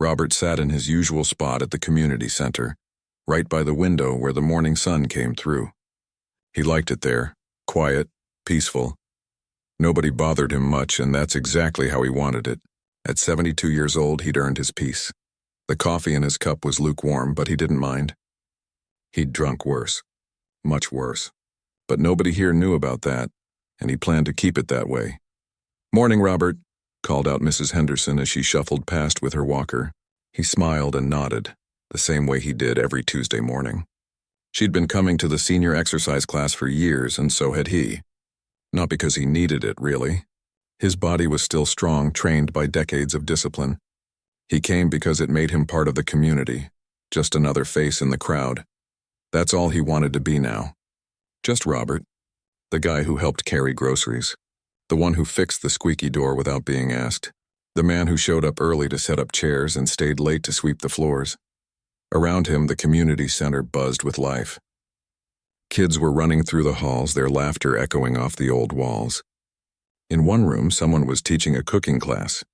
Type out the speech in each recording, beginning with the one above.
Robert sat in his usual spot at the community center, right by the window where the morning sun came through. He liked it there, quiet, peaceful. Nobody bothered him much, and that's exactly how he wanted it. At 72 years old, he'd earned his peace. The coffee in his cup was lukewarm, but he didn't mind. He'd drunk worse. Much worse. But nobody here knew about that, and he planned to keep it that way. "Morning, Robert," called out Mrs. Henderson as she shuffled past with her walker. He smiled and nodded, the same way he did every Tuesday morning. She'd been coming to the senior exercise class for years, and so had he. Not because he needed it, really. His body was still strong, trained by decades of discipline. He came because it made him part of the community, just another face in the crowd. That's all he wanted to be now. Just Robert, the guy who helped carry groceries, the one who fixed the squeaky door without being asked, the man who showed up early to set up chairs and stayed late to sweep the floors. Around him, the community center buzzed with life. Kids were running through the halls, their laughter echoing off the old walls. In one room, someone was teaching a cooking class.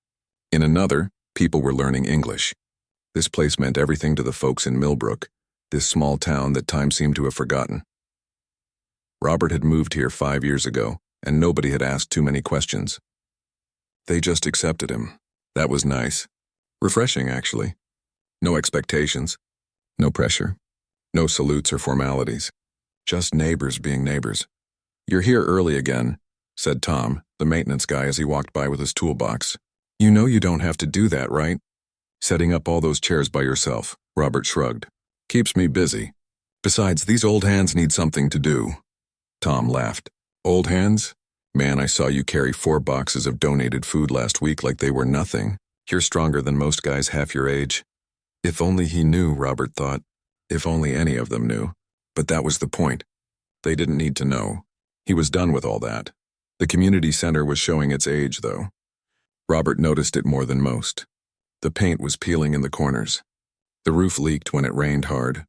In another, people were learning English. This place meant everything to the folks in Millbrook, this small town that time seemed to have forgotten. Robert had moved here 5 years ago, and nobody had asked too many questions. They just accepted him. That was nice. Refreshing, actually. No expectations. No pressure. No salutes or formalities. Just neighbors being neighbors. "You're here early again," said Tom, the maintenance guy, as he walked by with his toolbox. "You know you don't have to do that, right?" "Setting up all those chairs by yourself," Robert shrugged. "Keeps me busy. Besides, these old hands need something to do." Tom laughed. "Old hands? Man, I saw you carry 4 boxes of donated food last week like they were nothing. You're stronger than most guys half your age." If only he knew, Robert thought. If only any of them knew. But that was the point. They didn't need to know. He was done with all that. The community center was showing its age, though. Robert noticed it more than most. The paint was peeling in the corners. The roof leaked when it rained hard.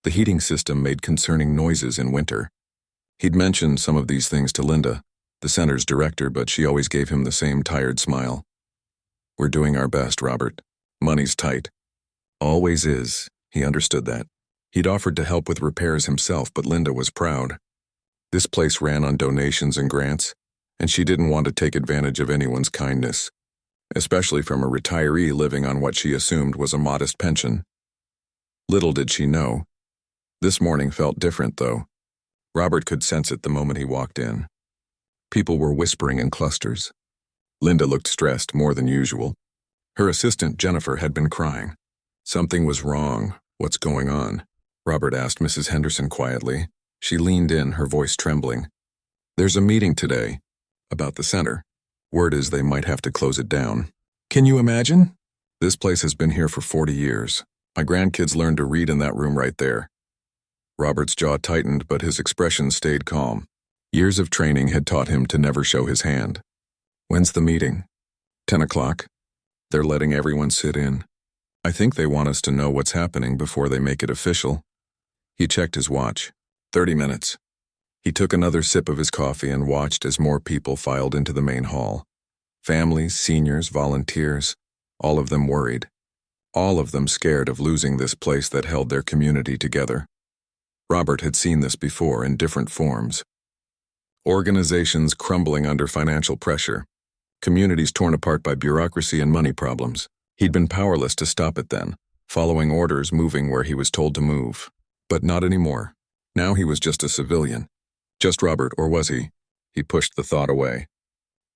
The heating system made concerning noises in winter. He'd mentioned some of these things to Linda, the center's director, but she always gave him the same tired smile. "We're doing our best, Robert. Money's tight." Always is. He understood that. He'd offered to help with repairs himself, but Linda was proud. This place ran on donations and grants, and she didn't want to take advantage of anyone's kindness, especially from a retiree living on what she assumed was a modest pension. Little did she know. This morning felt different, though. Robert could sense it the moment he walked in. People were whispering in clusters. Linda looked stressed more than usual. Her assistant, Jennifer, had been crying. Something was wrong. "What's going on?" Robert asked Mrs. Henderson quietly. She leaned in, her voice trembling. "There's a meeting today. About the center. Word is they might have to close it down." "Can you imagine? This place has been here for 40 years. My grandkids learned to read in that room right there." Robert's jaw tightened, but his expression stayed calm. Years of training had taught him to never show his hand. "When's the meeting?" 10 o'clock. They're letting everyone sit in. I think they want us to know what's happening before they make it official." He checked his watch. 30 minutes. He took another sip of his coffee and watched as more people filed into the main hall. Families, seniors, volunteers, all of them worried. All of them scared of losing this place that held their community together. Robert had seen this before in different forms. Organizations crumbling under financial pressure. Communities torn apart by bureaucracy and money problems. He'd been powerless to stop it then, following orders, moving where he was told to move. But not anymore. Now he was just a civilian. Just Robert, or was he? He pushed the thought away.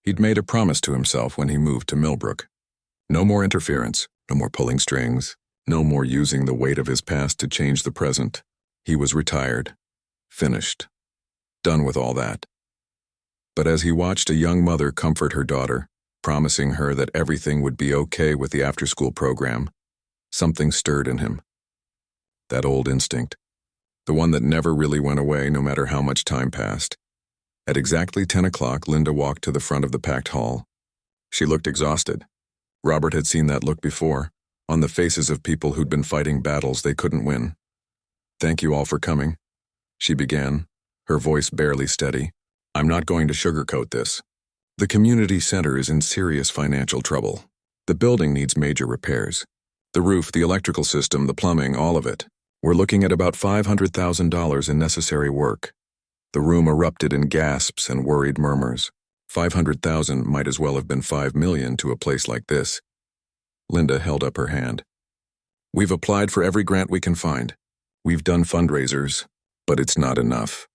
He'd made a promise to himself when he moved to Millbrook. No more interference, no more pulling strings, no more using the weight of his past to change the present. He was retired. Finished. Done with all that. But as he watched a young mother comfort her daughter, promising her that everything would be okay with the after-school program, something stirred in him. That old instinct. The one that never really went away no matter how much time passed. At exactly 10 o'clock, Linda walked to the front of the packed hall. She looked exhausted. Robert had seen that look before, on the faces of people who'd been fighting battles they couldn't win. "Thank you all for coming," she began, her voice barely steady. "I'm not going to sugarcoat this. The community center is in serious financial trouble. The building needs major repairs. The roof, the electrical system, the plumbing, all of it. We're looking at about $500,000 in necessary work. The room erupted in gasps and worried murmurs. 500,000 might as well have been 5 million to a place like this. Linda held up her hand. We've applied for every grant we can find. We've done fundraisers, but it's not enough.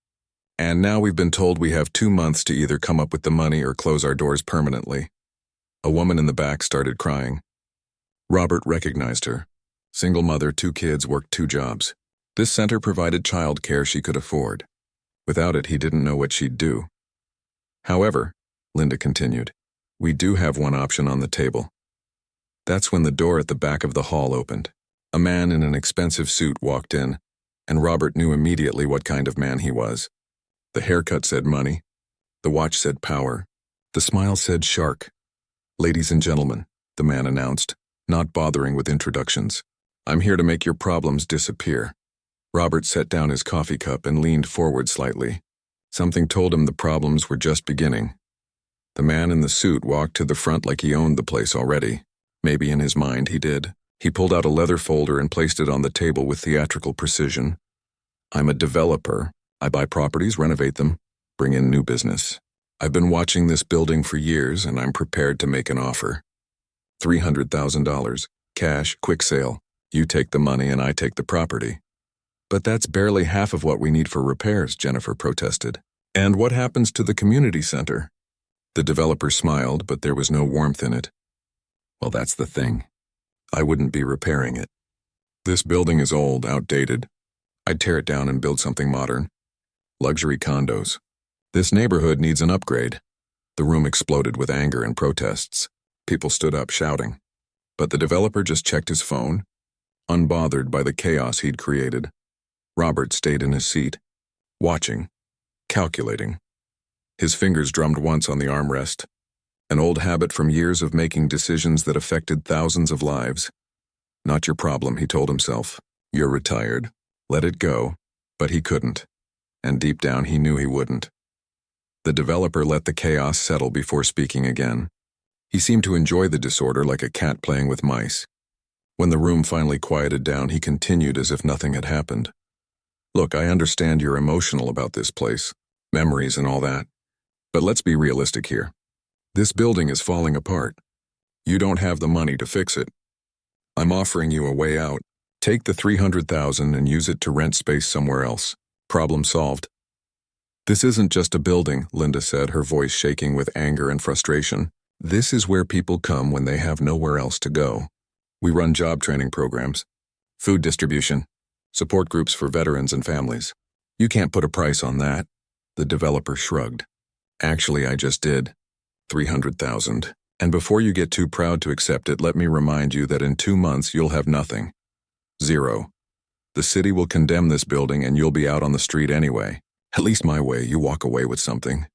And now we've been told we have 2 months to either come up with the money or close our doors permanently. A woman in the back started crying. Robert recognized her. Single mother, 2 kids, worked 2 jobs. This center provided child care she could afford. Without it, he didn't know what she'd do. However, Linda continued, we do have one option on the table. That's when the door at the back of the hall opened. A man in an expensive suit walked in, and Robert knew immediately what kind of man he was. The haircut said money. The watch said power. The smile said shark. Ladies and gentlemen, the man announced, not bothering with introductions. I'm here to make your problems disappear. Robert set down his coffee cup and leaned forward slightly. Something told him the problems were just beginning. The man in the suit walked to the front like he owned the place already. Maybe in his mind he did. He pulled out a leather folder and placed it on the table with theatrical precision. I'm a developer. I buy properties, renovate them, bring in new business. I've been watching this building for years and I'm prepared to make an offer. $300,000, cash, quick sale. You take the money and I take the property. But that's barely half of what we need for repairs, Jennifer protested. And what happens to the community center? The developer smiled, but there was no warmth in it. Well, that's the thing. I wouldn't be repairing it. This building is old, outdated. I'd tear it down and build something modern. Luxury condos. This neighborhood needs an upgrade. The room exploded with anger and protests. People stood up shouting. But the developer just checked his phone, unbothered by the chaos he'd created. Robert stayed in his seat, watching, calculating. His fingers drummed once on the armrest, an old habit from years of making decisions that affected thousands of lives. Not your problem, he told himself. You're retired. Let it go. But he couldn't. And deep down he knew he wouldn't. The developer let the chaos settle before speaking again. He seemed to enjoy the disorder like a cat playing with mice. When the room finally quieted down, he continued as if nothing had happened. Look, I understand you're emotional about this place, memories and all that. But let's be realistic here. This building is falling apart. You don't have the money to fix it. I'm offering you a way out. Take the $300,000 and use it to rent space somewhere else. Problem solved. This isn't just a building, Linda said, her voice shaking with anger and frustration. This is where people come when they have nowhere else to go. We run job training programs, food distribution, support groups for veterans and families. You can't put a price on that. The developer shrugged. Actually, I just did. $300,000. And before you get too proud to accept it, let me remind you that in 2 months you'll have nothing. Zero. The city will condemn this building and you'll be out on the street anyway. At least my way, you walk away with something.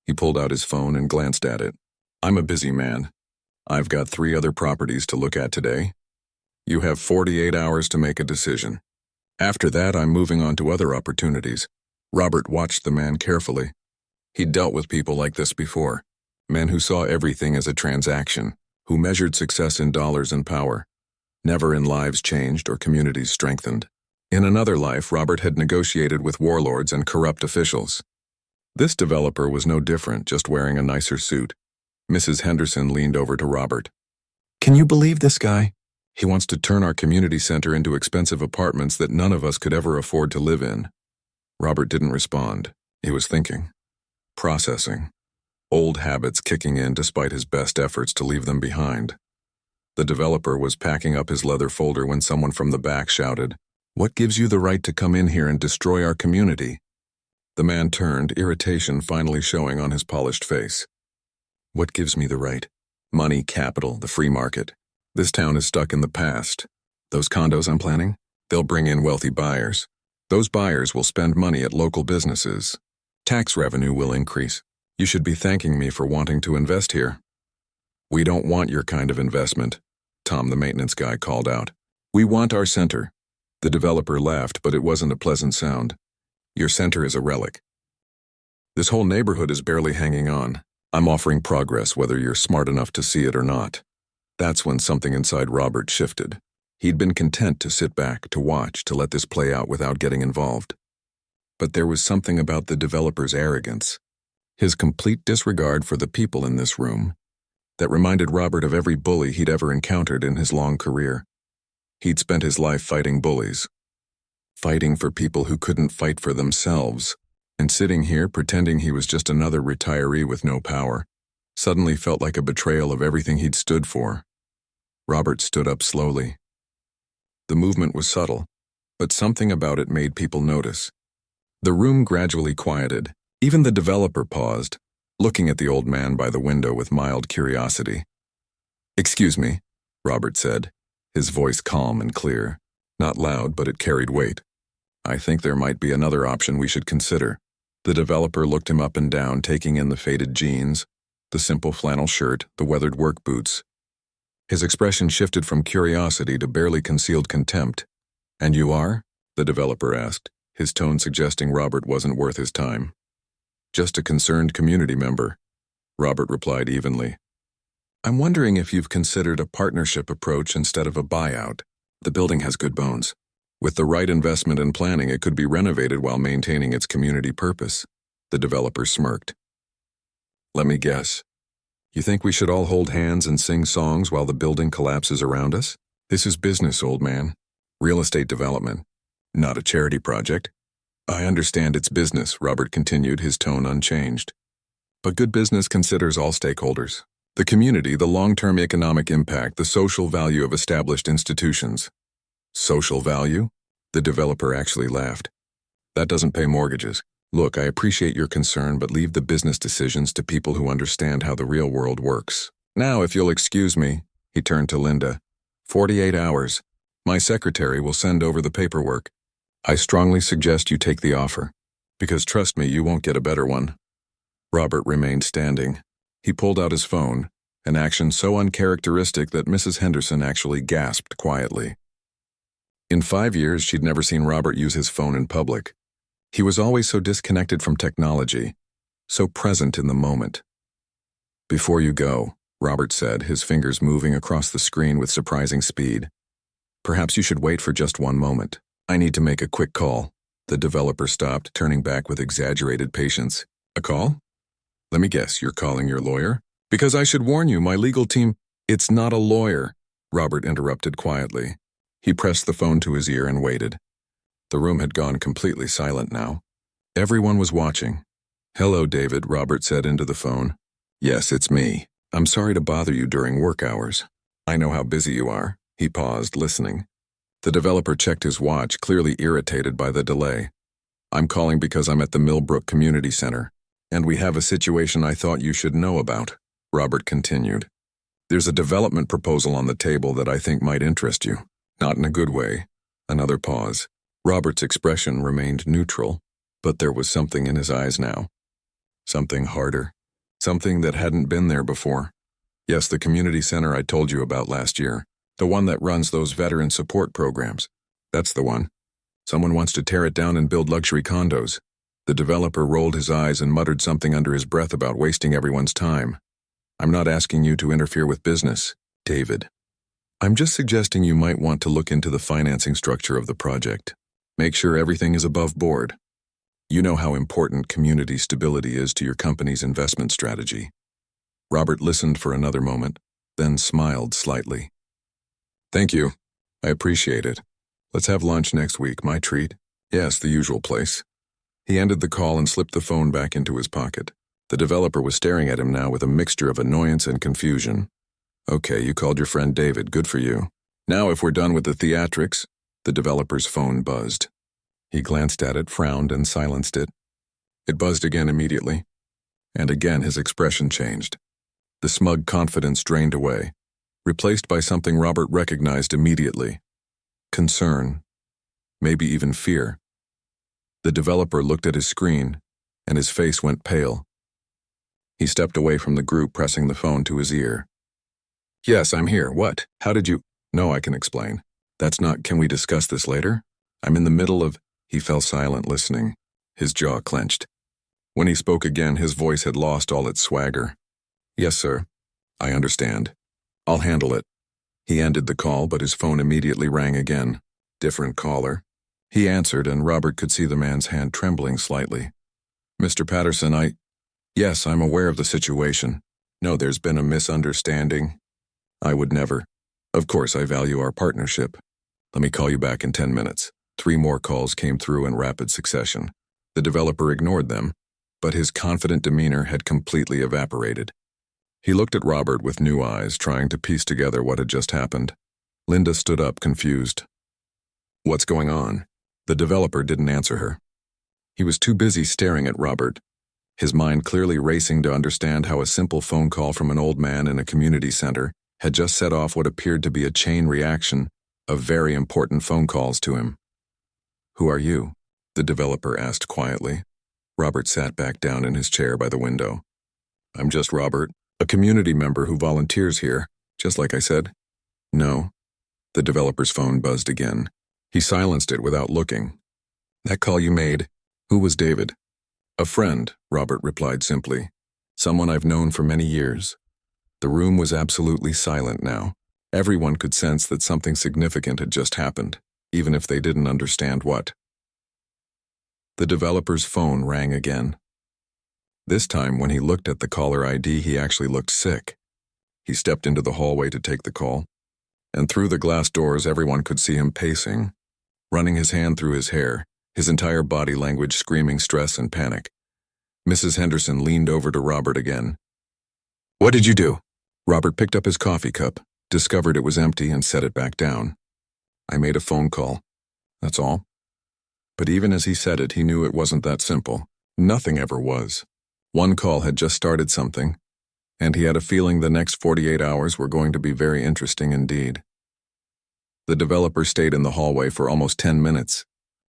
He pulled out his phone and glanced at it. I'm a busy man. I've got 3 other properties to look at today. You have 48 hours to make a decision. After that, I'm moving on to other opportunities. Robert watched the man carefully. He'd dealt with people like this before. Men who saw everything as a transaction, who measured success in dollars and power. Never in lives changed or communities strengthened. In another life, Robert had negotiated with warlords and corrupt officials. This developer was no different, just wearing a nicer suit. Mrs. Henderson leaned over to Robert. Can you believe this guy? He wants to turn our community center into expensive apartments that none of us could ever afford to live in. Robert didn't respond. He was thinking. Processing. Old habits kicking in despite his best efforts to leave them behind. The developer was packing up his leather folder when someone from the back shouted, "What gives you the right to come in here and destroy our community?" The man turned, irritation finally showing on his polished face. What gives me the right? Money, capital, the free market. This town is stuck in the past. Those condos I'm planning, they'll bring in wealthy buyers. Those buyers will spend money at local businesses. Tax revenue will increase. You should be thanking me for wanting to invest here. We don't want your kind of investment, Tom the maintenance guy called out. We want our center. The developer laughed, but it wasn't a pleasant sound. Your center is a relic. This whole neighborhood is barely hanging on. I'm offering progress whether you're smart enough to see it or not. That's when something inside Robert shifted. He'd been content to sit back, to watch, to let this play out without getting involved. But there was something about the developer's arrogance, his complete disregard for the people in this room, that reminded Robert of every bully he'd ever encountered in his long career. He'd spent his life fighting bullies, fighting for people who couldn't fight for themselves, and sitting here pretending he was just another retiree with no power suddenly felt like a betrayal of everything he'd stood for. Robert stood up slowly. The movement was subtle, but something about it made people notice. The room gradually quieted. Even the developer paused, looking at the old man by the window with mild curiosity. "Excuse me," Robert said, his voice calm and clear. Not loud, but it carried weight. "I think there might be another option we should consider." The developer looked him up and down, taking in the faded jeans, the simple flannel shirt, the weathered work boots. His expression shifted from curiosity to barely concealed contempt. "And you are?" the developer asked, his tone suggesting Robert wasn't worth his time. "Just a concerned community member," Robert replied evenly. "I'm wondering if you've considered a partnership approach instead of a buyout. The building has good bones. With the right investment and planning, it could be renovated while maintaining its community purpose." The developer smirked. "Let me guess. You think we should all hold hands and sing songs while the building collapses around us? This is business, old man. Real estate development, not a charity project." "I understand it's business," Robert continued, his tone unchanged. "But good business considers all stakeholders. The community, the long-term economic impact, the social value of established institutions." "Social value?" The developer actually laughed. "That doesn't pay mortgages. Look, I appreciate your concern, but leave the business decisions to people who understand how the real world works. Now, if you'll excuse me," he turned to Linda, 48 hours. My secretary will send over the paperwork. I strongly suggest you take the offer, because trust me, you won't get a better one." Robert remained standing. He pulled out his phone, an action so uncharacteristic that Mrs. Henderson actually gasped quietly. In 5 years, she'd never seen Robert use his phone in public. He was always so disconnected from technology, so present in the moment. "Before you go," Robert said, his fingers moving across the screen with surprising speed, "perhaps you should wait for just one moment. I need to make a quick call." The developer stopped, turning back with exaggerated patience. "A call? Let me guess, you're calling your lawyer? Because I should warn you, my legal team—" "It's not a lawyer," Robert interrupted quietly. He pressed the phone to his ear and waited. The room had gone completely silent now. Everyone was watching. "Hello, David," Robert said into the phone. "Yes, it's me. I'm sorry to bother you during work hours. I know how busy you are." He paused, listening. The developer checked his watch, clearly irritated by the delay. "I'm calling because I'm at the Millbrook Community Center, and we have a situation I thought you should know about," Robert continued. "There's a development proposal on the table that I think might interest you. Not in a good way." Another pause. Robert's expression remained neutral, but there was something in his eyes now. Something harder. Something that hadn't been there before. "Yes, the community center I told you about last year. The one that runs those veteran support programs. That's the one. Someone wants to tear it down and build luxury condos." The developer rolled his eyes and muttered something under his breath about wasting everyone's time. "I'm not asking you to interfere with business, David. I'm just suggesting you might want to look into the financing structure of the project. Make sure everything is above board. You know how important community stability is to your company's investment strategy." Robert listened for another moment, then smiled slightly. "Thank you. I appreciate it. Let's have lunch next week, my treat." "Yes, the usual place." He ended the call and slipped the phone back into his pocket. The developer was staring at him now with a mixture of annoyance and confusion. "Okay, you called your friend David. Good for you. Now, if we're done with the theatrics," the developer's phone buzzed. He glanced at it, frowned, and silenced it. It buzzed again immediately, and again his expression changed. The smug confidence drained away, replaced by something Robert recognized immediately. Concern, maybe even fear. The developer looked at his screen, and his face went pale. He stepped away from the group, pressing the phone to his ear. "Yes, I'm here. What? How did you—" "No, I can explain. That's not— Can we discuss this later? I'm in the middle of—" He fell silent, listening. His jaw clenched. When he spoke again, his voice had lost all its swagger. "Yes, sir. I understand. I'll handle it. He ended the call, but his phone immediately rang again. Different caller. He answered, and Robert could see the man's hand trembling slightly. "Mr. Patterson, Yes, I'm aware of the situation. No, there's been a misunderstanding. I would never. Of course, I value our partnership. Let me call you back in 10 minutes. 3 more calls came through in rapid succession. The developer ignored them, but his confident demeanor had completely evaporated. He looked at Robert with new eyes, trying to piece together what had just happened. Linda stood up, confused. "What's going on?" The developer didn't answer her. He was too busy staring at Robert, his mind clearly racing to understand how a simple phone call from an old man in a community center had just set off what appeared to be a chain reaction of very important phone calls to him. "Who are you?" the developer asked quietly. Robert sat back down in his chair by the window. "I'm just Robert, a community member who volunteers here, just like I said." "No." The developer's phone buzzed again. He silenced it without looking. "That call you made, who was David?" "A friend," Robert replied simply. "Someone I've known for many years." The room was absolutely silent now. Everyone could sense that something significant had just happened, even if they didn't understand what. The developer's phone rang again. This time, when he looked at the caller ID, he actually looked sick. He stepped into the hallway to take the call, and through the glass doors everyone could see him pacing, running his hand through his hair, his entire body language screaming stress and panic. Mrs. Henderson leaned over to Robert again. "What did you do?" Robert picked up his coffee cup, discovered it was empty, and set it back down. "I made a phone call. That's all." But even as he said it, he knew it wasn't that simple. Nothing ever was. One call had just started something, and he had a feeling the next 48 hours were going to be very interesting indeed. The developer stayed in the hallway for almost 10 minutes,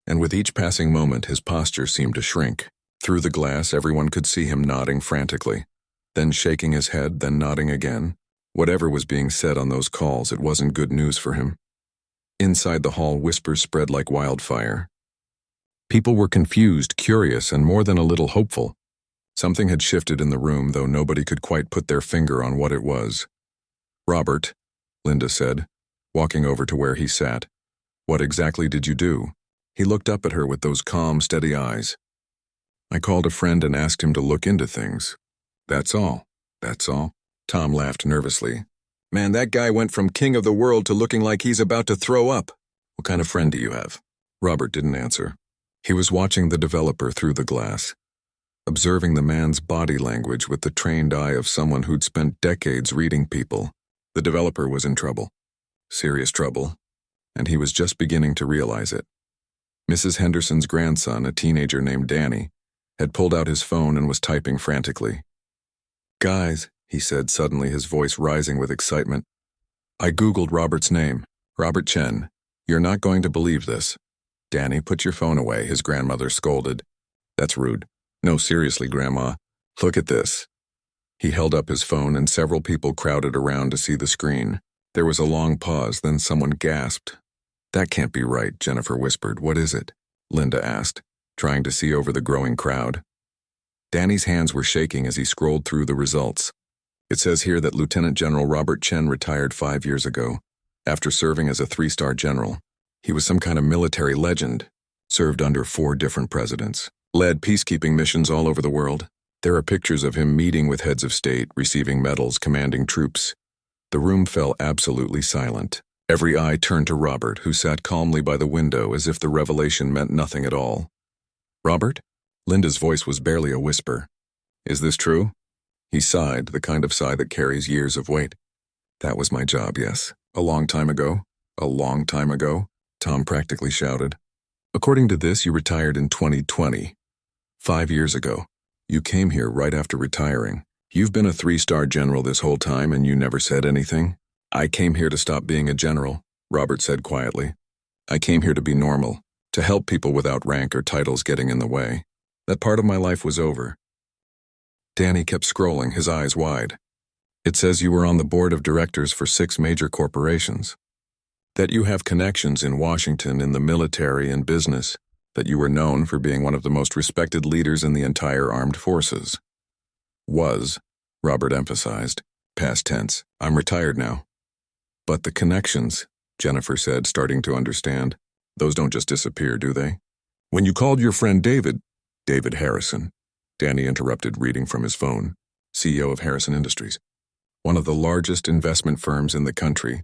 and with each passing moment his posture seemed to shrink. Through the glass everyone could see him nodding frantically, then shaking his head, then nodding again. Whatever was being said on those calls, it wasn't good news for him. Inside the hall, whispers spread like wildfire. People were confused, curious, and more than a little hopeful. Something had shifted in the room, though nobody could quite put their finger on what it was. "Robert," Linda said, walking over to where he sat. "What exactly did you do?" He looked up at her with those calm, steady eyes. "I called a friend and asked him to look into things. That's all. That's all." Tom laughed nervously. "Man, that guy went from king of the world to looking like he's about to throw up. What kind of friend do you have?" Robert didn't answer. He was watching the developer through the glass, observing the man's body language with the trained eye of someone who'd spent decades reading people. The developer was in trouble. Serious trouble. And he was just beginning to realize it. Mrs. Henderson's grandson, a teenager named Danny, had pulled out his phone and was typing frantically. "Guys," he said suddenly, his voice rising with excitement. "I Googled Robert's name. Robert Chen. You're not going to believe this." "Danny, put your phone away," his grandmother scolded. "That's rude." "No, seriously, Grandma. Look at this." He held up his phone and several people crowded around to see the screen. There was a long pause, then someone gasped. "That can't be right," Jennifer whispered. "What is it?" Linda asked, trying to see over the growing crowd. Danny's hands were shaking as he scrolled through the results. "It says here that Lieutenant General Robert Chen retired 5 years ago, after serving as a 3-star general. He was some kind of military legend, served under 4 different presidents, led peacekeeping missions all over the world. There are pictures of him meeting with heads of state, receiving medals, commanding troops." The room fell absolutely silent. Every eye turned to Robert, who sat calmly by the window as if the revelation meant nothing at all. "Robert?" Linda's voice was barely a whisper. "Is this true?" He sighed, the kind of sigh that carries years of weight. "That was my job, yes. A long time ago. A long time ago," Tom practically shouted. "According to this, you retired in 2020. 5 years ago. You came here right after retiring. You've been a 3-star general this whole time and you never said anything?" "I came here to stop being a general," Robert said quietly. "I came here to be normal, to help people without rank or titles getting in the way. That part of my life was over." Danny kept scrolling, his eyes wide. "It says you were on the board of directors for 6 major corporations. That you have connections in Washington in the military and business. That you were known for being one of the most respected leaders in the entire armed forces." "Was," Robert emphasized. "Past tense. I'm retired now." But the connections, Jennifer said, starting to understand. Those don't just disappear, do they? When you called your friend David Harrison, Danny interrupted, reading from his phone, CEO of Harrison Industries, one of the largest investment firms in the country.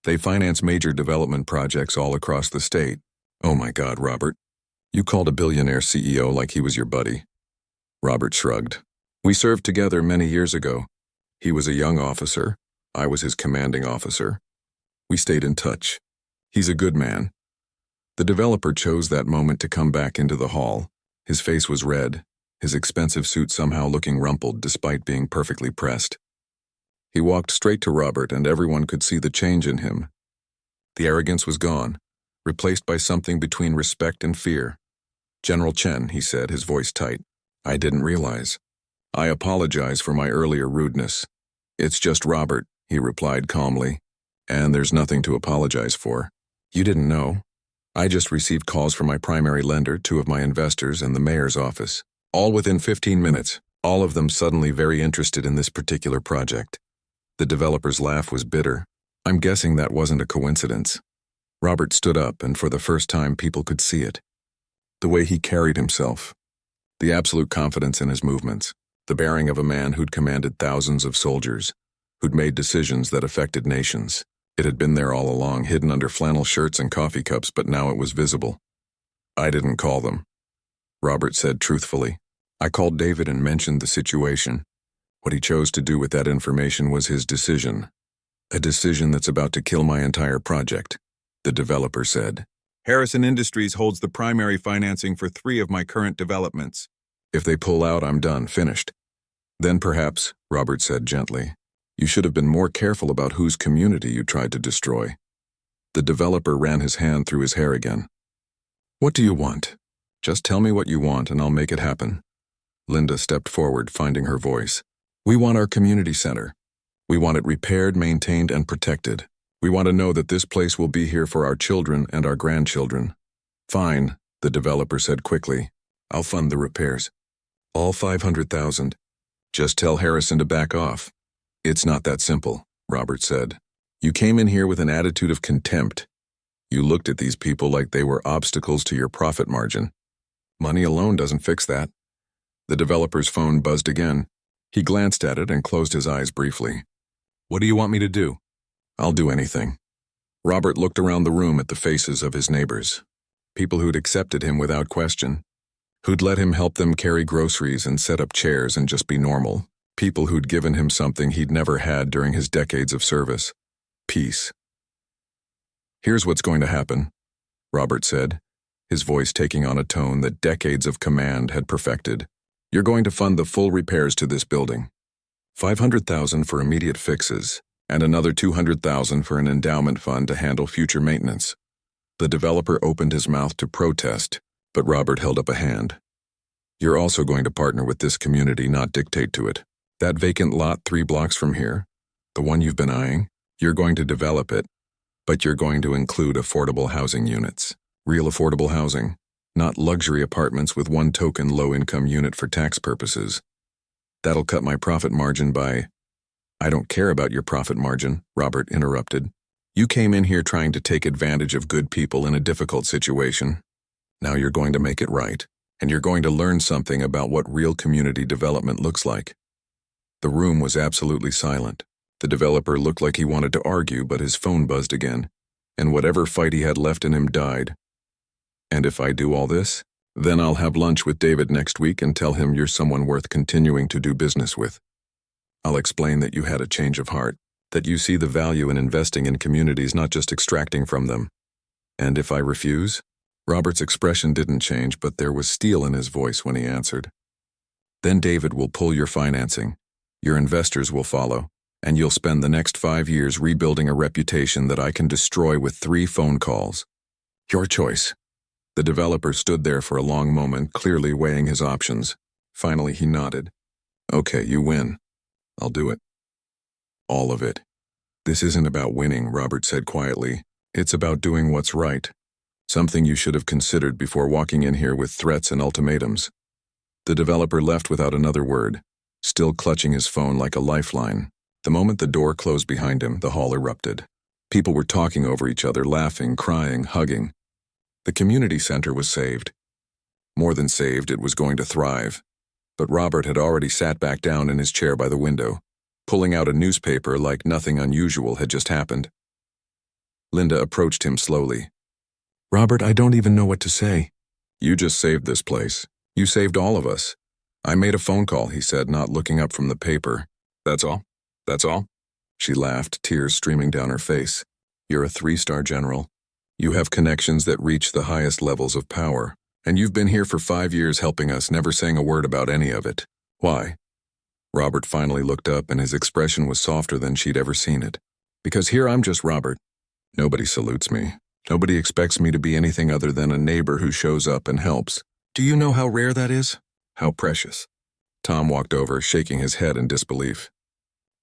They finance major development projects all across the state. Oh my God, Robert. You called a billionaire CEO like he was your buddy. Robert shrugged. We served together many years ago. He was a young officer. I was his commanding officer. We stayed in touch. He's a good man. The developer chose that moment to come back into the hall. His face was red, his expensive suit somehow looking rumpled despite being perfectly pressed. He walked straight to Robert, and everyone could see the change in him. The arrogance was gone, replaced by something between respect and fear. General Chen, he said, his voice tight. I didn't realize. I apologize for my earlier rudeness. It's just Robert, he replied calmly. And there's nothing to apologize for. You didn't know. I just received calls from my primary lender, 2 of my investors, and the mayor's office. All within 15 minutes, all of them suddenly very interested in this particular project. The developer's laugh was bitter. I'm guessing that wasn't a coincidence. Robert stood up, and for the first time people could see it. The way he carried himself. The absolute confidence in his movements. The bearing of a man who'd commanded thousands of soldiers. Who'd made decisions that affected nations. It had been there all along, hidden under flannel shirts and coffee cups, but now it was visible. I didn't call them, Robert said truthfully. I called David and mentioned the situation. What he chose to do with that information was his decision. A decision that's about to kill my entire project, the developer said. Harrison Industries holds the primary financing for 3 of my current developments. If they pull out, I'm done, finished. Then perhaps, Robert said gently, you should have been more careful about whose community you tried to destroy. The developer ran his hand through his hair again. What do you want? Just tell me what you want and I'll make it happen. Linda stepped forward, finding her voice. We want our community center. We want it repaired, maintained, and protected. We want to know that this place will be here for our children and our grandchildren. Fine, the developer said quickly. I'll fund the repairs. All $500,000. Just tell Harrison to back off. It's not that simple, Robert said. You came in here with an attitude of contempt. You looked at these people like they were obstacles to your profit margin. Money alone doesn't fix that. The developer's phone buzzed again. He glanced at it and closed his eyes briefly. What do you want me to do? I'll do anything. Robert looked around the room at the faces of his neighbors. People who'd accepted him without question. Who'd let him help them carry groceries and set up chairs and just be normal. People who'd given him something he'd never had during his decades of service. Peace. Here's what's going to happen, Robert said, his voice taking on a tone that decades of command had perfected. You're going to fund the full repairs to this building. $500,000 for immediate fixes, and another $200,000 for an endowment fund to handle future maintenance. The developer opened his mouth to protest, but Robert held up a hand. You're also going to partner with this community, not dictate to it. That vacant lot 3 blocks from here, the one you've been eyeing, you're going to develop it, but you're going to include affordable housing units. Real affordable housing, not luxury apartments with 1 token low-income unit for tax purposes. That'll cut my profit margin by... I don't care about your profit margin, Robert interrupted. You came in here trying to take advantage of good people in a difficult situation. Now you're going to make it right, and you're going to learn something about what real community development looks like. The room was absolutely silent. The developer looked like he wanted to argue, but his phone buzzed again, and whatever fight he had left in him died. And if I do all this, then I'll have lunch with David next week and tell him you're someone worth continuing to do business with. I'll explain that you had a change of heart, that you see the value in investing in communities, not just extracting from them. And if I refuse? Robert's expression didn't change, but there was steel in his voice when he answered. Then David will pull your financing. Your investors will follow, and you'll spend the next 5 years rebuilding a reputation that I can destroy with 3 phone calls. Your choice. The developer stood there for a long moment, clearly weighing his options. Finally, he nodded. Okay, you win. I'll do it. All of it. This isn't about winning, Robert said quietly. It's about doing what's right. Something you should have considered before walking in here with threats and ultimatums. The developer left without another word, still clutching his phone like a lifeline. The moment the door closed behind him, the hall erupted. People were talking over each other, laughing, crying, hugging. The community center was saved. More than saved, it was going to thrive. But Robert had already sat back down in his chair by the window, pulling out a newspaper like nothing unusual had just happened. Linda approached him slowly. "Robert, I don't even know what to say." "You just saved this place. You saved all of us." "I made a phone call," he said, not looking up from the paper. "That's all? That's all?" She laughed, tears streaming down her face. "You're a 3-star general. You have connections that reach the highest levels of power. And you've been here for 5 years helping us, never saying a word about any of it. Why?" Robert finally looked up, and his expression was softer than she'd ever seen it. "Because here I'm just Robert. Nobody salutes me. Nobody expects me to be anything other than a neighbor who shows up and helps. Do you know how rare that is? How precious?" Tom walked over, shaking his head in disbelief.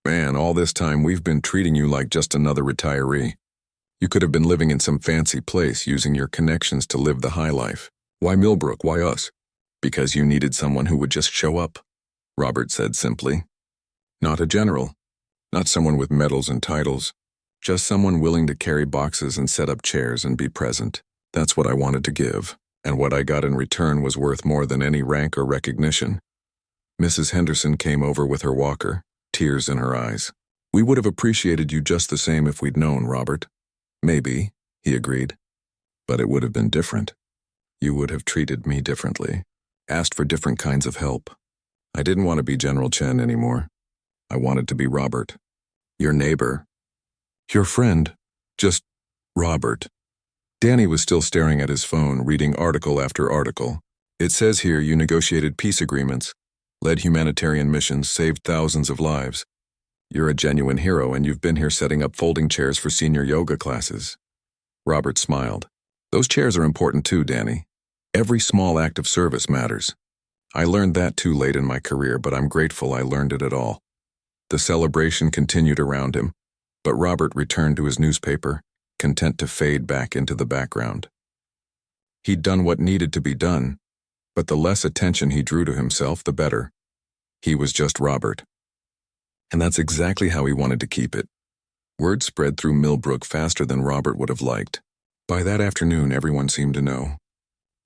"Man, all this time we've been treating you like just another retiree. You could have been living in some fancy place, using your connections to live the high life. Why Millbrook? Why us?" "Because you needed someone who would just show up," Robert said simply. "Not a general. Not someone with medals and titles. Just someone willing to carry boxes and set up chairs and be present. That's what I wanted to give, and what I got in return was worth more than any rank or recognition." Mrs. Henderson came over with her walker, tears in her eyes. "We would have appreciated you just the same if we'd known, Robert." "Maybe," he agreed. "But it would have been different. You would have treated me differently, asked for different kinds of help. I didn't want to be General Chen anymore. I wanted to be Robert. Your neighbor. Your friend. Just Robert." Danny was still staring at his phone, reading article after article. "It says here you negotiated peace agreements, led humanitarian missions, saved thousands of lives. You're a genuine hero, and you've been here setting up folding chairs for senior yoga classes." Robert smiled. "Those chairs are important too, Danny. Every small act of service matters. I learned that too late in my career, but I'm grateful I learned it at all." The celebration continued around him, but Robert returned to his newspaper, content to fade back into the background. He'd done what needed to be done, but the less attention he drew to himself, the better. He was just Robert. And that's exactly how he wanted to keep it. Word spread through Millbrook faster than Robert would have liked. By that afternoon, everyone seemed to know.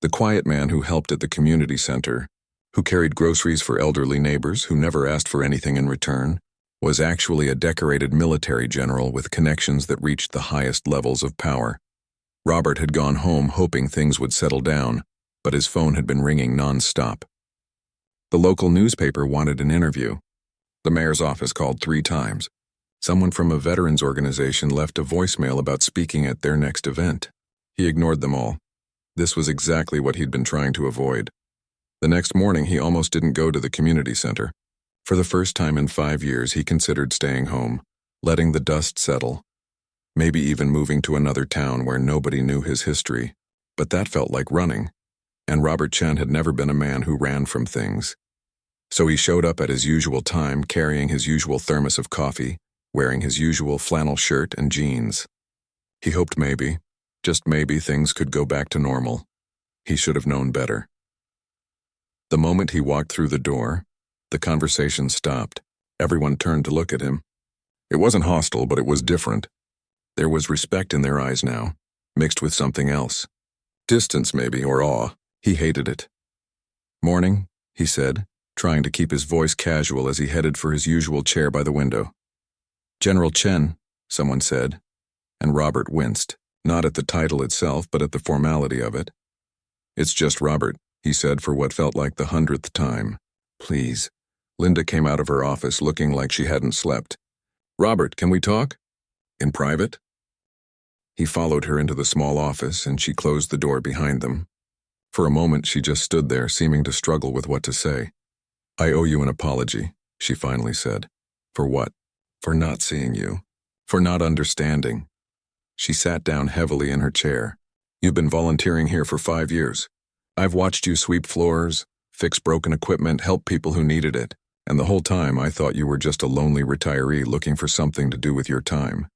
The quiet man who helped at the community center, who carried groceries for elderly neighbors who never asked for anything in return, was actually a decorated military general with connections that reached the highest levels of power. Robert had gone home hoping things would settle down, but his phone had been ringing non-stop. The local newspaper wanted an interview. The mayor's office called 3 times. Someone from a veterans organization left a voicemail about speaking at their next event. He ignored them all. This was exactly what he'd been trying to avoid. The next morning, he almost didn't go to the community center. For the first time in 5 years, he considered staying home, letting the dust settle, maybe even moving to another town where nobody knew his history. But that felt like running, and Robert Chen had never been a man who ran from things. So he showed up at his usual time, carrying his usual thermos of coffee, wearing his usual flannel shirt and jeans. He hoped maybe, just maybe, things could go back to normal. He should have known better. The moment he walked through the door, the conversation stopped. Everyone turned to look at him. It wasn't hostile, but it was different. There was respect in their eyes now, mixed with something else. Distance, maybe, or awe. He hated it. "Morning," he said, trying to keep his voice casual as he headed for his usual chair by the window. "General Chen," someone said, and Robert winced, not at the title itself, but at the formality of it. "It's just Robert," he said for what felt like the 100th time. "Please." Linda came out of her office looking like she hadn't slept. "Robert, can we talk? In private?" He followed her into the small office, and she closed the door behind them. For a moment, she just stood there, seeming to struggle with what to say. "I owe you an apology," she finally said. "For what?" "For not seeing you. For not understanding." She sat down heavily in her chair. "You've been volunteering here for 5 years. I've watched you sweep floors, fix broken equipment, help people who needed it, and the whole time I thought you were just a lonely retiree looking for something to do with your time."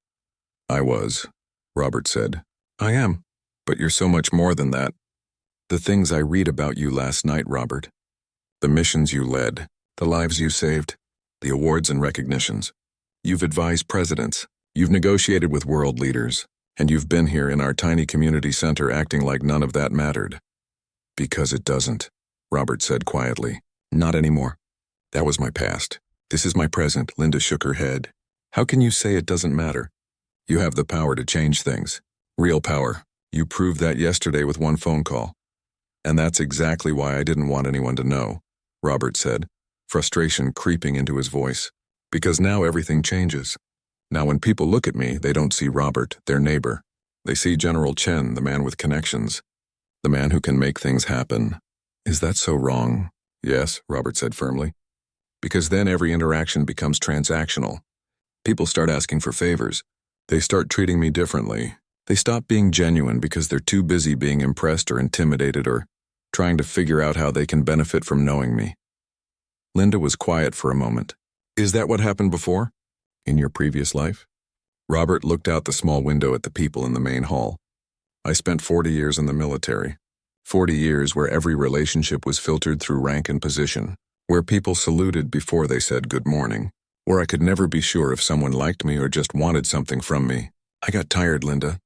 "I was," Robert said. "I am, but you're so much more than that. The things I read about you last night, Robert. The missions you led, the lives you saved, the awards and recognitions. You've advised presidents, You've negotiated with world leaders, and you've been here in our tiny community center acting like none of that mattered. Because it doesn't, Robert said quietly. Not anymore. That was my past. This is my present. Linda shook her head. How can you say it doesn't matter? You have the power to change things. Real power. You proved that yesterday with one phone call. And that's exactly why I didn't want anyone to know, Robert said, frustration creeping into his voice. Because now everything changes. Now when people look at me, they don't see Robert, their neighbor. They see General Chen, the man with connections. The man who can make things happen. Is that so wrong? Yes, Robert said firmly. Because then every interaction becomes transactional. People start asking for favors. They start treating me differently. They stop being genuine because they're too busy being impressed or intimidated or trying to figure out how they can benefit from knowing me. Linda was quiet for a moment. Is that what happened before? In your previous life? Robert looked out the small window at the people in the main hall. I spent 40 years in the military. 40 years where every relationship was filtered through rank and position, where people saluted before they said good morning, where I could never be sure if someone liked me or just wanted something from me. I got tired, Linda.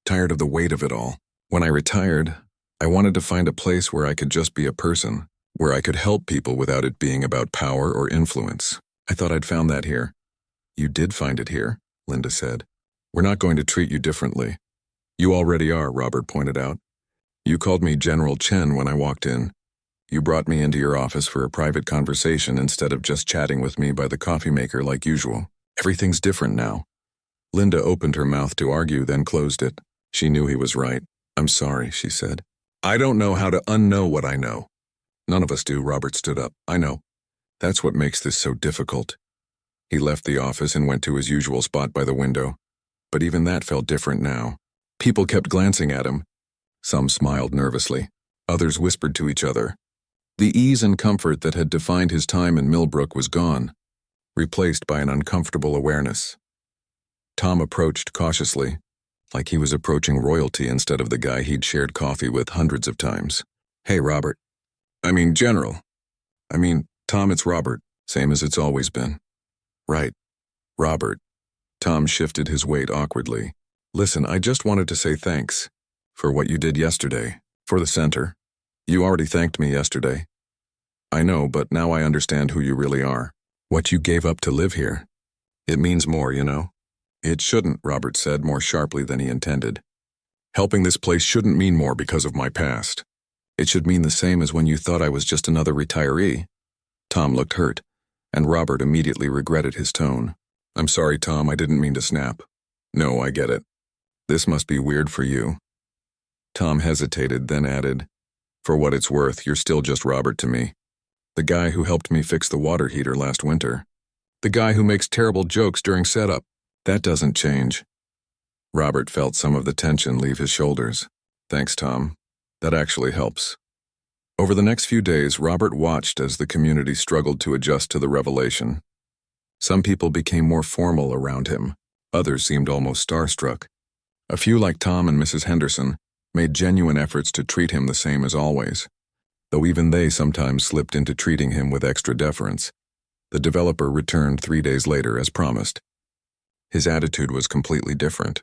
Tired of the weight of it all. When I retired, I wanted to find a place where I could just be a person, where I could help people without it being about power or influence. I thought I'd found that here. You did find it here, Linda said. We're not going to treat you differently. You already are, Robert pointed out. You called me General Chen when I walked in. You brought me into your office for a private conversation instead of just chatting with me by the coffee maker like usual. Everything's different now. Linda opened her mouth to argue, then closed it. She knew he was right. I'm sorry, she said. I don't know how to unknow what I know. None of us do, Robert stood up. I know. That's what makes this so difficult. He left the office and went to his usual spot by the window. But even that felt different now. People kept glancing at him. Some smiled nervously. Others whispered to each other. The ease and comfort that had defined his time in Millbrook was gone, replaced by an uncomfortable awareness. Tom approached cautiously, like he was approaching royalty instead of the guy he'd shared coffee with hundreds of times. Hey, Robert. General. Tom, it's Robert, same as it's always been. Right. Robert. Tom shifted his weight awkwardly. Listen, I just wanted to say thanks. For what you did yesterday. For the center. You already thanked me yesterday. I know, but now I understand who you really are. What you gave up to live here. It means more, you know. It shouldn't, Robert said more sharply than he intended. Helping this place shouldn't mean more because of my past. It should mean the same as when you thought I was just another retiree. Tom looked hurt, and Robert immediately regretted his tone. I'm sorry, Tom, I didn't mean to snap. No, I get it. This must be weird for you. Tom hesitated, then added, For what it's worth, you're still just Robert to me. The guy who helped me fix the water heater last winter. The guy who makes terrible jokes during setup. That doesn't change. Robert felt some of the tension leave his shoulders. Thanks, Tom. That actually helps. Over the next few days, Robert watched as the community struggled to adjust to the revelation. Some people became more formal around him. Others seemed almost starstruck. A few, like Tom and Mrs. Henderson, made genuine efforts to treat him the same as always, though even they sometimes slipped into treating him with extra deference. The developer returned 3 days later as promised. His attitude was completely different.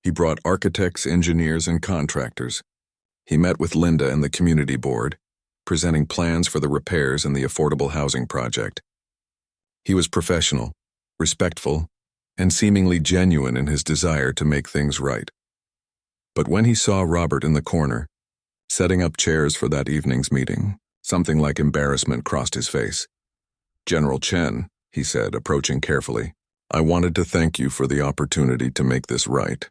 He brought architects, engineers, and contractors. He met with Linda and the community board, presenting plans for the repairs and the affordable housing project. He was professional, respectful, and seemingly genuine in his desire to make things right. But when he saw Robert in the corner, setting up chairs for that evening's meeting, something like embarrassment crossed his face. General Chen, he said, approaching carefully, I wanted to thank you for the opportunity to make this right,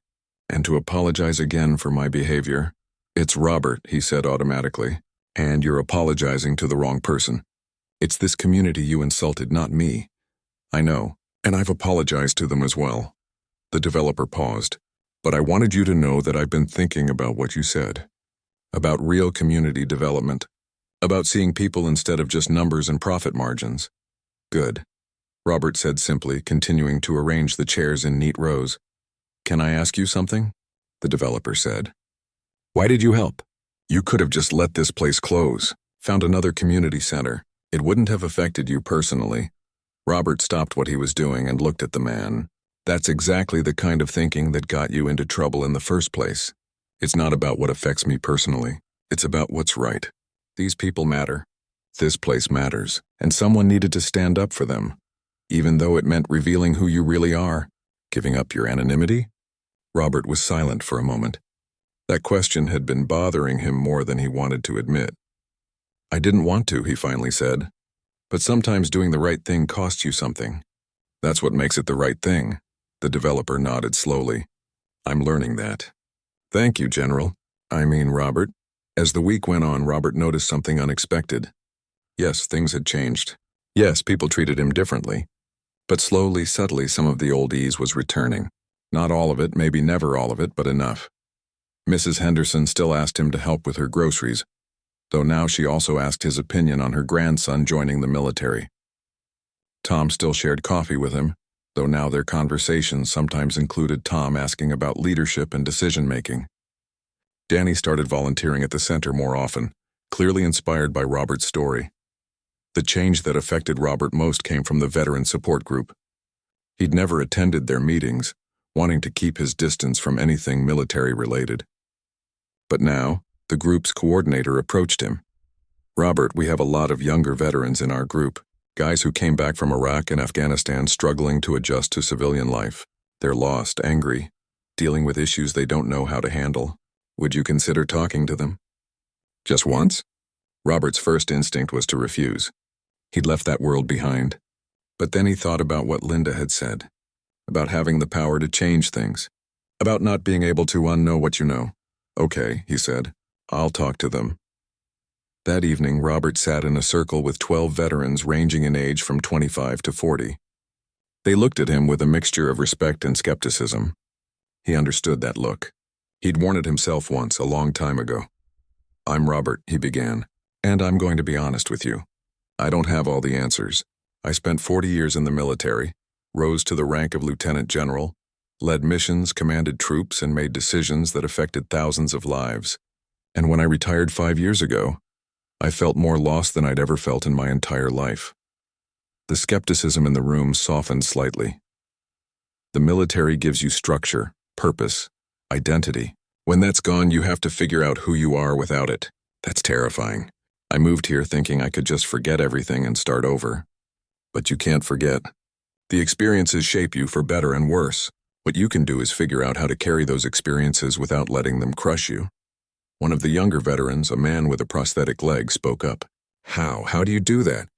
and to apologize again for my behavior. It's Robert, he said automatically, and you're apologizing to the wrong person. It's this community you insulted, not me. I know, and I've apologized to them as well. The developer paused. But I wanted you to know that I've been thinking about what you said. About real community development. About seeing people instead of just numbers and profit margins. Good. Robert said simply, continuing to arrange the chairs in neat rows. Can I ask you something? The developer said. Why did you help? You could have just let this place close, found another community center. It wouldn't have affected you personally. Robert stopped what he was doing and looked at the man. That's exactly the kind of thinking that got you into trouble in the first place. It's not about what affects me personally. It's about what's right. These people matter. This place matters. And someone needed to stand up for them. Even though it meant revealing who you really are. Giving up your anonymity? Robert was silent for a moment. That question had been bothering him more than he wanted to admit. I didn't want to, he finally said. But sometimes doing the right thing costs you something. That's what makes it the right thing. The developer nodded slowly. I'm learning that. Thank you, General. Robert. As the week went on, Robert noticed something unexpected. Yes, things had changed. Yes, people treated him differently. But slowly, subtly, some of the old ease was returning. Not all of it, maybe never all of it, but enough. Mrs. Henderson still asked him to help with her groceries, though now she also asked his opinion on her grandson joining the military. Tom still shared coffee with him, though now their conversations sometimes included Tom asking about leadership and decision-making. Danny started volunteering at the center more often, clearly inspired by Robert's story. The change that affected Robert most came from the veteran support group. He'd never attended their meetings, wanting to keep his distance from anything military-related. But now, the group's coordinator approached him. Robert, we have a lot of younger veterans in our group, guys who came back from Iraq and Afghanistan struggling to adjust to civilian life. They're lost, angry, dealing with issues they don't know how to handle. Would you consider talking to them? Just once? Robert's first instinct was to refuse. He'd left that world behind. But then he thought about what Linda had said, about having the power to change things, about not being able to unknow what you know. Okay, he said, I'll talk to them. That evening, Robert sat in a circle with 12 veterans ranging in age from 25 to 40. They looked at him with a mixture of respect and skepticism. He understood that look. He'd worn it himself once, a long time ago. I'm Robert, he began, and I'm going to be honest with you. I don't have all the answers. I spent 40 years in the military, rose to the rank of lieutenant general, led missions, commanded troops, and made decisions that affected thousands of lives. And when I retired 5 years ago, I felt more lost than I'd ever felt in my entire life. The skepticism in the room softened slightly. The military gives you structure, purpose, identity. When that's gone, you have to figure out who you are without it. That's terrifying. I moved here thinking I could just forget everything and start over. But you can't forget. The experiences shape you for better and worse. What you can do is figure out how to carry those experiences without letting them crush you. One of the younger veterans, a man with a prosthetic leg, spoke up. How? How do you do that?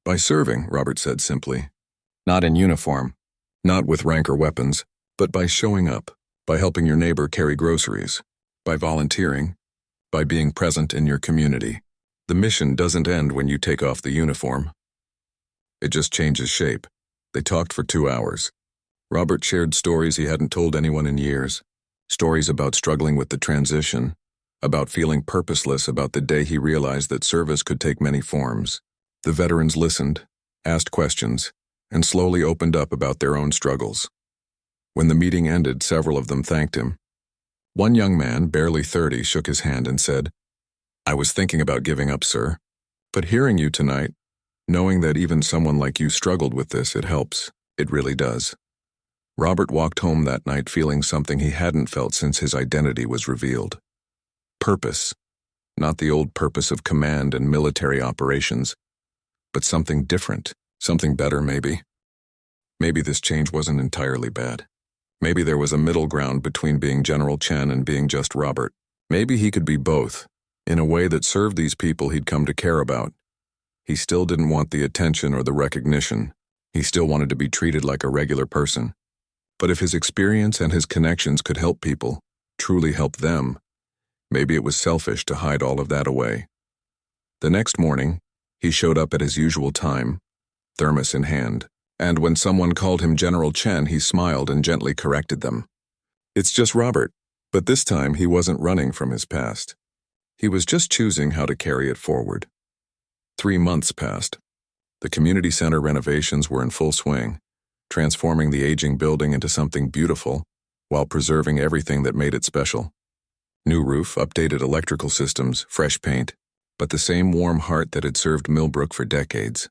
By serving, Robert said simply. Not in uniform, not with rank or weapons, but by showing up, by helping your neighbor carry groceries, by volunteering, by being present in your community. The mission doesn't end when you take off the uniform. It just changes shape. They talked for 2 hours. Robert shared stories he hadn't told anyone in years. Stories about struggling with the transition, about feeling purposeless about the day he realized that service could take many forms. The veterans listened, asked questions, and slowly opened up about their own struggles. When the meeting ended, several of them thanked him. One young man, barely 30, shook his hand and said, I was thinking about giving up, sir. But hearing you tonight, knowing that even someone like you struggled with this, it helps. It really does. Robert walked home that night feeling something he hadn't felt since his identity was revealed. Purpose. Not the old purpose of command and military operations, but something different, something better maybe. Maybe this change wasn't entirely bad. Maybe there was a middle ground between being General Chen and being just Robert. Maybe he could be both, in a way that served these people he'd come to care about. He still didn't want the attention or the recognition. He still wanted to be treated like a regular person. But if his experience and his connections could help people, truly help them, maybe it was selfish to hide all of that away. The next morning, he showed up at his usual time, thermos in hand, and when someone called him General Chen, he smiled and gently corrected them. It's just Robert, but this time he wasn't running from his past. He was just choosing how to carry it forward. 3 months passed. The community center renovations were in full swing, transforming the aging building into something beautiful while preserving everything that made it special. New roof, updated electrical systems, fresh paint, but the same warm heart that had served Millbrook for decades.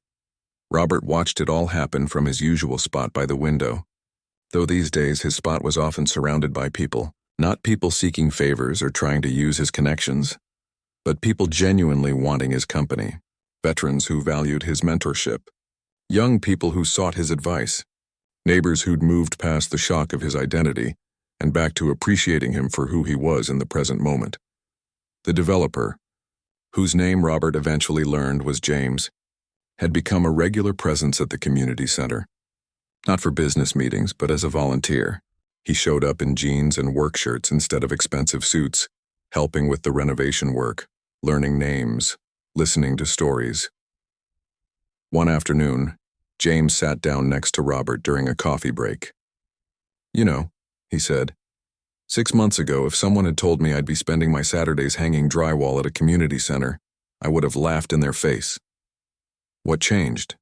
Robert watched it all happen from his usual spot by the window. though these days his spot was often surrounded by people, not people seeking favors or trying to use his connections, but people genuinely wanting his company, veterans who valued his mentorship, young people who sought his advice, neighbors who'd moved past the shock of his identity and back to appreciating him for who he was in the present moment. The developer, whose name Robert eventually learned was James, had become a regular presence at the community center. Not for business meetings, but as a volunteer. He showed up in jeans and work shirts instead of expensive suits, helping with the renovation work, learning names, listening to stories. One afternoon, James sat down next to Robert during a coffee break. "You know," he said, "6 months ago, if someone had told me I'd be spending my Saturdays hanging drywall at a community center, I would have laughed in their face." "What changed?"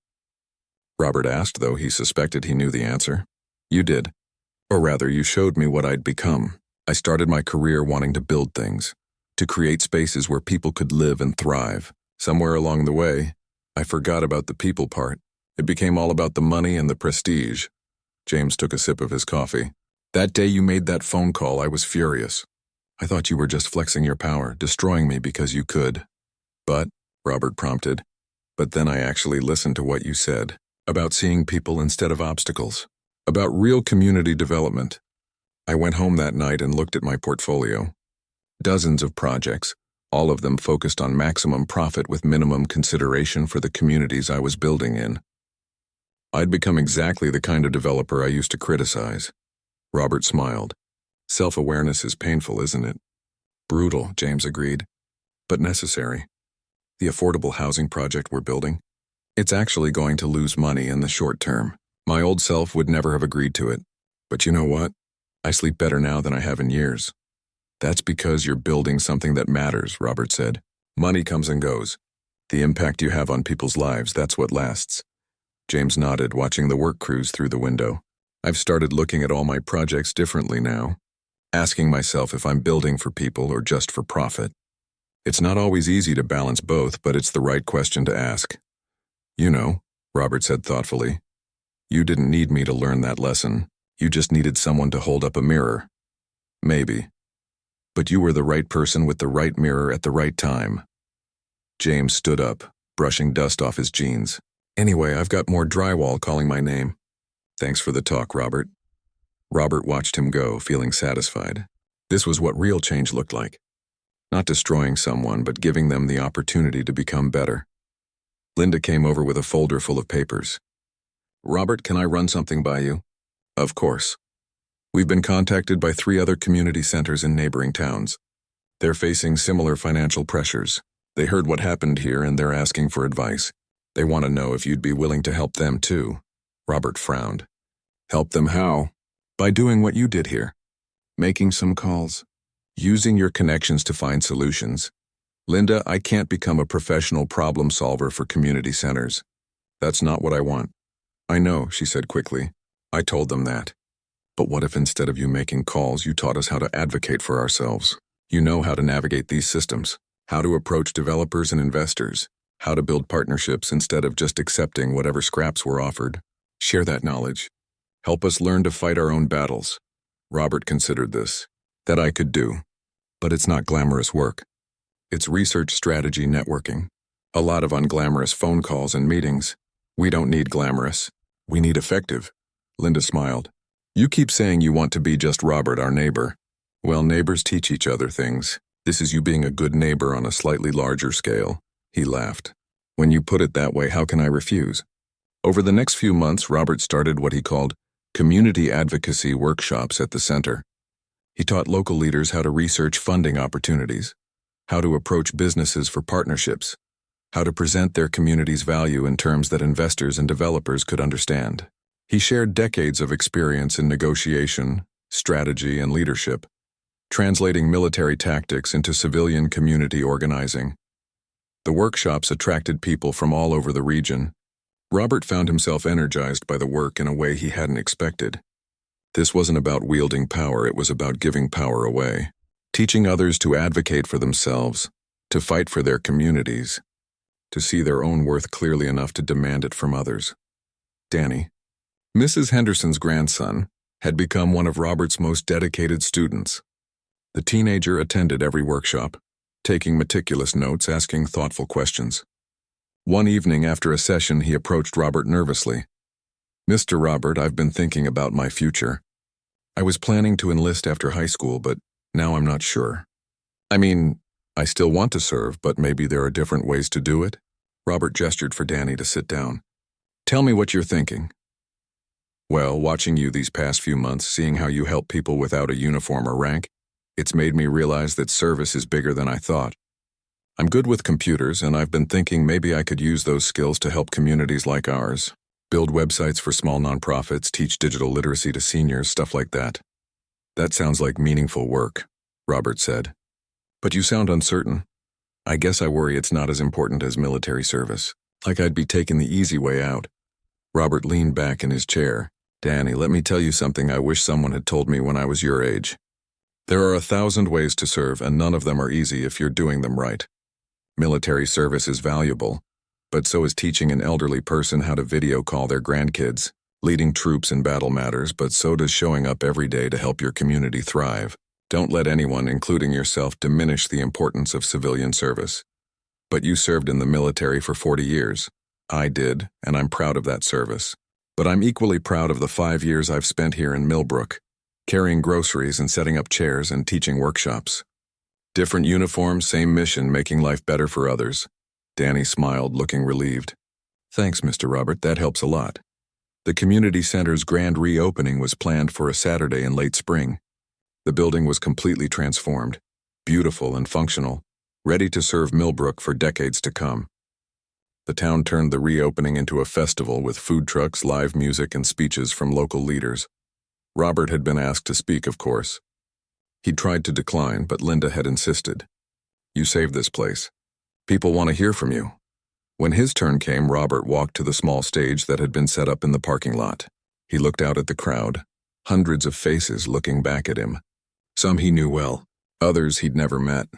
Robert asked, though he suspected he knew the answer. "You did. Or rather, you showed me what I'd become. I started my career wanting to build things, to create spaces where people could live and thrive. Somewhere along the way, I forgot about the people part. It became all about the money and the prestige." James took a sip of his coffee. "That day you made that phone call, I was furious. I thought you were just flexing your power, destroying me because you could." "But," Robert prompted, "but then I actually listened to what you said, about seeing people instead of obstacles, about real community development. I went home that night and looked at my portfolio. Dozens of projects, all of them focused on maximum profit with minimum consideration for the communities I was building in. I'd become exactly the kind of developer I used to criticize." Robert smiled. "Self-awareness is painful, isn't it?" "Brutal," James agreed, "but necessary. The affordable housing project we're building, it's actually going to lose money in the short term. My old self would never have agreed to it. But you know what? I sleep better now than I have in years." "That's because you're building something that matters," Robert said. "Money comes and goes. The impact you have on people's lives, that's what lasts." James nodded, watching the work crews through the window. "I've started looking at all my projects differently now, asking myself if I'm building for people or just for profit. It's not always easy to balance both, but it's the right question to ask." "You know," Robert said thoughtfully, "you didn't need me to learn that lesson. You just needed someone to hold up a mirror. Maybe. But you were the right person with the right mirror at the right time." James stood up, brushing dust off his jeans. "Anyway, I've got more drywall calling my name." "Thanks for the talk, Robert." Robert watched him go, feeling satisfied. This was what real change looked like. Not destroying someone, but giving them the opportunity to become better. Linda came over with a folder full of papers. "Robert, can I run something by you?" "Of course." "We've been contacted by 3 other community centers in neighboring towns. They're facing similar financial pressures. They heard what happened here and they're asking for advice. They want to know if you'd be willing to help them too." Robert frowned. "Help them how?" "By doing what you did here. Making some calls. Using your connections to find solutions. Linda, I can't become a professional problem solver for community centers. That's not what I want." "I know," she said quickly. "I told them that. But what if instead of you making calls, you taught us how to advocate for ourselves? You know how to navigate these systems, how to approach developers and investors, how to build partnerships instead of just accepting whatever scraps were offered. Share that knowledge. Help us learn to fight our own battles." Robert considered this. "That I could do. But it's not glamorous work. It's research strategy networking. A lot of unglamorous phone calls and meetings. We don't need glamorous. We need effective." Linda smiled. "You keep saying you want to be just Robert, our neighbor. Well, neighbors teach each other things. This is you being a good neighbor on a slightly larger scale." He laughed. "When you put it that way, how can I refuse?" Over the next few months, Robert started what he called community advocacy workshops at the center. He taught local leaders how to research funding opportunities, how to approach businesses for partnerships, how to present their community's value in terms that investors and developers could understand. He shared decades of experience in negotiation, strategy, and leadership, translating military tactics into civilian community organizing. The workshops attracted people from all over the region. Robert found himself energized by the work in a way he hadn't expected. This wasn't about wielding power, it was about giving power away, teaching others to advocate for themselves, to fight for their communities, to see their own worth clearly enough to demand it from others. Danny, Mrs. Henderson's grandson, had become one of Robert's most dedicated students. The teenager attended every workshop, taking meticulous notes, asking thoughtful questions. One evening after a session, he approached Robert nervously. "Mr. Robert, I've been thinking about my future. I was planning to enlist after high school, but now I'm not sure. I mean, I still want to serve, but maybe there are different ways to do it." Robert gestured for Danny to sit down. "Tell me what you're thinking." "Well, watching you these past few months, seeing how you help people without a uniform or rank, it's made me realize that service is bigger than I thought. I'm good with computers, and I've been thinking maybe I could use those skills to help communities like ours. Build websites for small nonprofits, teach digital literacy to seniors, stuff like that." "That sounds like meaningful work," Robert said. "But you sound uncertain. I guess I worry it's not as important as military service. Like I'd be taking the easy way out." Robert leaned back in his chair. "Danny, let me tell you something I wish someone had told me when I was your age. There are 1,000 ways to serve, and none of them are easy if you're doing them right. Military service is valuable, but so is teaching an elderly person how to video call their grandkids. Leading troops in battle matters, but so does showing up every day to help your community thrive. Don't let anyone, including yourself, diminish the importance of civilian service. But you served in the military for 40 years. I did, and I'm proud of that service. But I'm equally proud of the 5 years I've spent here in Millbrook, carrying groceries and setting up chairs and teaching workshops. Different uniforms, same mission, making life better for others." Danny smiled, looking relieved. "Thanks, Mr. Robert, that helps a lot." The community center's grand reopening was planned for a Saturday in late spring. The building was completely transformed, beautiful and functional, ready to serve Millbrook for decades to come. The town turned the reopening into a festival with food trucks, live music, and speeches from local leaders. Robert had been asked to speak, of course. He'd tried to decline, but Linda had insisted. "You saved this place. People want to hear from you." When his turn came, Robert walked to the small stage that had been set up in the parking lot. He looked out at the crowd, hundreds of faces looking back at him. Some he knew well, others he'd never met,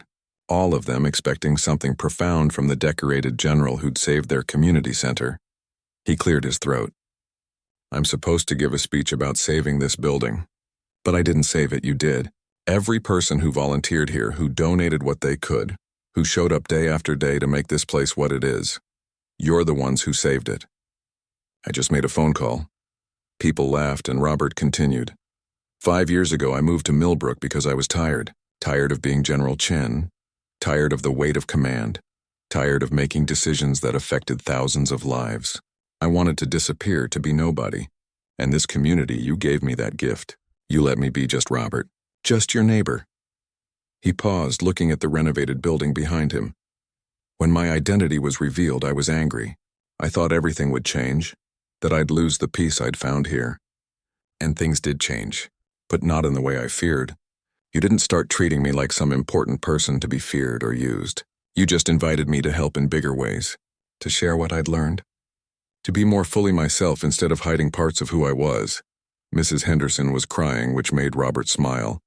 all of them expecting something profound from the decorated general who'd saved their community center. He cleared his throat. "I'm supposed to give a speech about saving this building. But I didn't save it, you did. Every person who volunteered here, who donated what they could, who showed up day after day to make this place what it is. You're the ones who saved it." "I just made a phone call." People laughed, and Robert continued. 5 years ago, I moved to Millbrook because I was tired of being General Chen, tired of the weight of command, tired of making decisions that affected thousands of lives. I wanted to disappear, to be nobody. And this community, you gave me that gift. You let me be just Robert, just your neighbor." He paused, looking at the renovated building behind him. "When my identity was revealed, I was angry. I thought everything would change, that I'd lose the peace I'd found here. And things did change, but not in the way I feared. You didn't start treating me like some important person to be feared or used. You just invited me to help in bigger ways, to share what I'd learned, to be more fully myself instead of hiding parts of who I was." Mrs. Henderson was crying, which made Robert smile.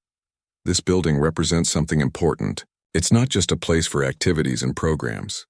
"This building represents something important. It's not just a place for activities and programs.